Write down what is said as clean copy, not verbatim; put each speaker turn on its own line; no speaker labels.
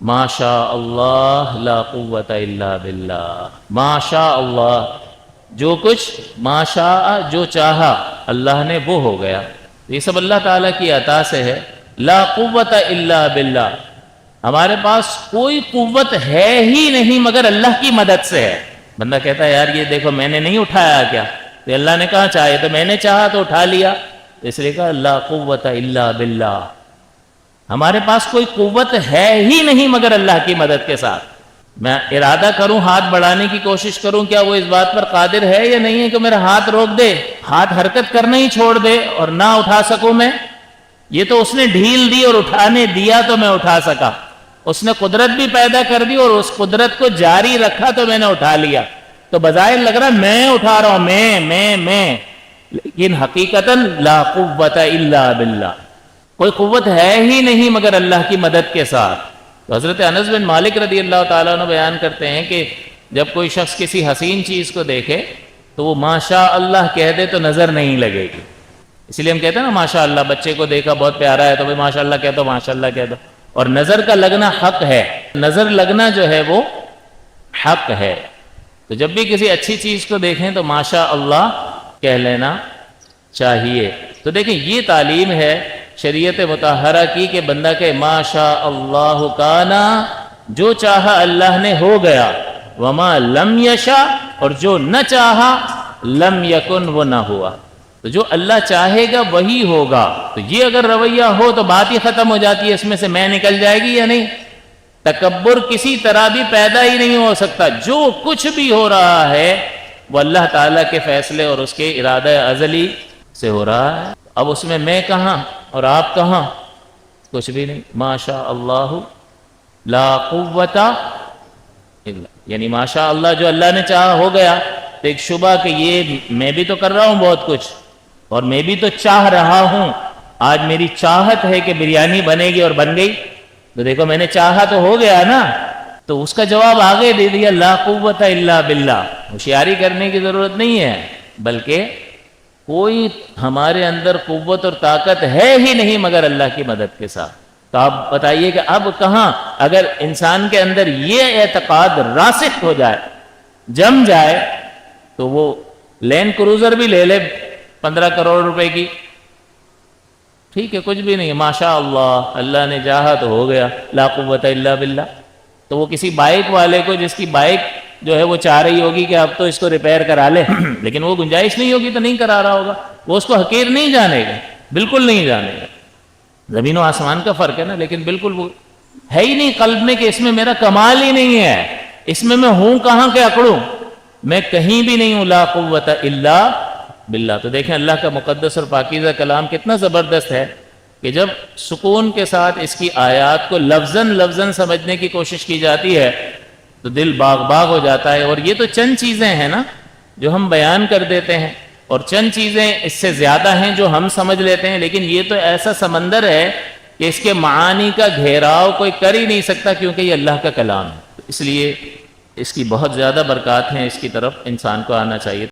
ما شاء اللہ لا قوت الا باللہ، ما شاء اللہ، جو کچھ ما شاء جو چاہا اللہ نے وہ ہو گیا، یہ سب اللہ تعالیٰ کی عطا سے ہے۔ لا قوت الا باللہ، ہمارے پاس کوئی قوت ہے ہی نہیں مگر اللہ کی مدد سے ہے۔ بندہ کہتا ہے یار یہ دیکھو میں نے نہیں اٹھایا کیا، تو اللہ نے کہا چاہے تو میں نے چاہا تو اٹھا لیا، اس لیے کہا لا قوت الا باللہ، ہمارے پاس کوئی قوت ہے ہی نہیں مگر اللہ کی مدد کے ساتھ۔ میں ارادہ کروں ہاتھ بڑھانے کی کوشش کروں، کیا وہ اس بات پر قادر ہے یا نہیں ہے کہ میرا ہاتھ روک دے، ہاتھ حرکت کرنا ہی چھوڑ دے اور نہ اٹھا سکوں میں؟ یہ تو اس نے ڈھیل دی اور اٹھانے دیا تو میں اٹھا سکا، اس نے قدرت بھی پیدا کر دی اور اس قدرت کو جاری رکھا تو میں نے اٹھا لیا۔ تو بظاہر لگ رہا میں اٹھا رہا ہوں، میں، لیکن حقیقتاً لا قوت الا باللہ، کوئی قوت ہے ہی نہیں مگر اللہ کی مدد کے ساتھ۔ تو حضرت انس بن مالک رضی اللہ تعالیٰ عنہ بیان کرتے ہیں کہ جب کوئی شخص کسی حسین چیز کو دیکھے تو وہ ماشاء اللہ کہہ دے تو نظر نہیں لگے گی، اس لیے ہم کہتے ہیں نا ماشاء اللہ، بچے کو دیکھا بہت پیارا ہے تو بھائی ماشاء اللہ کہہ دو، ماشاء اللہ کہہ دو، اور نظر کا لگنا حق ہے، نظر لگنا جو ہے وہ حق ہے۔ تو جب بھی کسی اچھی چیز کو دیکھیں تو ماشاء اللہ کہہ لینا چاہیے۔ تو دیکھیں یہ تعلیم ہے شریعت مطہرہ کی کہ بندہ کہ ما شاء اللہ کانا، جو چاہا اللہ نے ہو گیا، وما لم یشاء، اور جو نہ چاہا لم یکن، وہ نہ ہوا۔ تو جو اللہ چاہے گا وہی ہوگا، تو یہ اگر رویہ ہو تو بات ہی ختم ہو جاتی ہے، اس میں سے میں نکل جائے گی یا نہیں؟ تکبر کسی طرح بھی پیدا ہی نہیں ہو سکتا، جو کچھ بھی ہو رہا ہے وہ اللہ تعالیٰ کے فیصلے اور اس کے ارادہ ازلی سے ہو رہا ہے۔ اب اس میں کہاں اور آپ کہاں؟ کچھ بھی نہیں۔ ما شاء اللہ لا قوت الا، یعنی ما شاء اللہ جو اللہ نے چاہا ہو گیا۔ تو ایک شبہ کہ یہ میں بھی تو کر رہا ہوں بہت کچھ، اور میں بھی تو چاہ رہا ہوں، آج میری چاہت ہے کہ بریانی بنے گی اور بن گئی، تو دیکھو میں نے چاہا تو ہو گیا نا۔ تو اس کا جواب آگے دے دیا لا قوت الا باللہ، ہوشیاری کرنے کی ضرورت نہیں ہے، بلکہ کوئی ہمارے اندر قوت اور طاقت ہے ہی نہیں مگر اللہ کی مدد کے ساتھ۔ تو آپ بتائیے کہ اب کہاں، اگر انسان کے اندر یہ اعتقاد راسخ ہو جائے، جم جائے، تو وہ لینڈ کروزر بھی لے لے 15 کروڑ روپے کی، ٹھیک ہے کچھ بھی نہیں، ماشاء اللہ اللہ نے چاہا تو ہو گیا، لا قوت الا باللہ۔ تو وہ کسی بائک والے کو، جس کی بائک جو ہے وہ چاہ رہی ہوگی کہ اب تو اس کو ریپیئر کرا لے، لیکن وہ گنجائش نہیں ہوگی تو نہیں کرا رہا ہوگا، وہ اس کو حقیر نہیں جانے گا، بالکل نہیں جانے گا۔ زمین و آسمان کا فرق ہے نا، لیکن بالکل وہ ہے ہی نہیں قلب میں کہ اس میں میرا کمال ہی نہیں ہے، اس میں ہوں کہاں کے اکڑوں، میں کہیں بھی نہیں ہوں، لا قوت الا باللہ۔ تو دیکھیں اللہ کا مقدس اور پاکیزہ کلام کتنا زبردست ہے کہ جب سکون کے ساتھ اس کی آیات کو لفظاً سمجھنے کی کوشش کی جاتی ہے تو دل باغ باغ ہو جاتا ہے۔ اور یہ تو چند چیزیں ہیں نا جو ہم بیان کر دیتے ہیں، اور چند چیزیں اس سے زیادہ ہیں جو ہم سمجھ لیتے ہیں، لیکن یہ تو ایسا سمندر ہے کہ اس کے معانی کا گھیراؤ کوئی کر ہی نہیں سکتا، کیونکہ یہ اللہ کا کلام ہے۔ اس لیے اس کی بہت زیادہ برکات ہیں، اس کی طرف انسان کو آنا چاہیے۔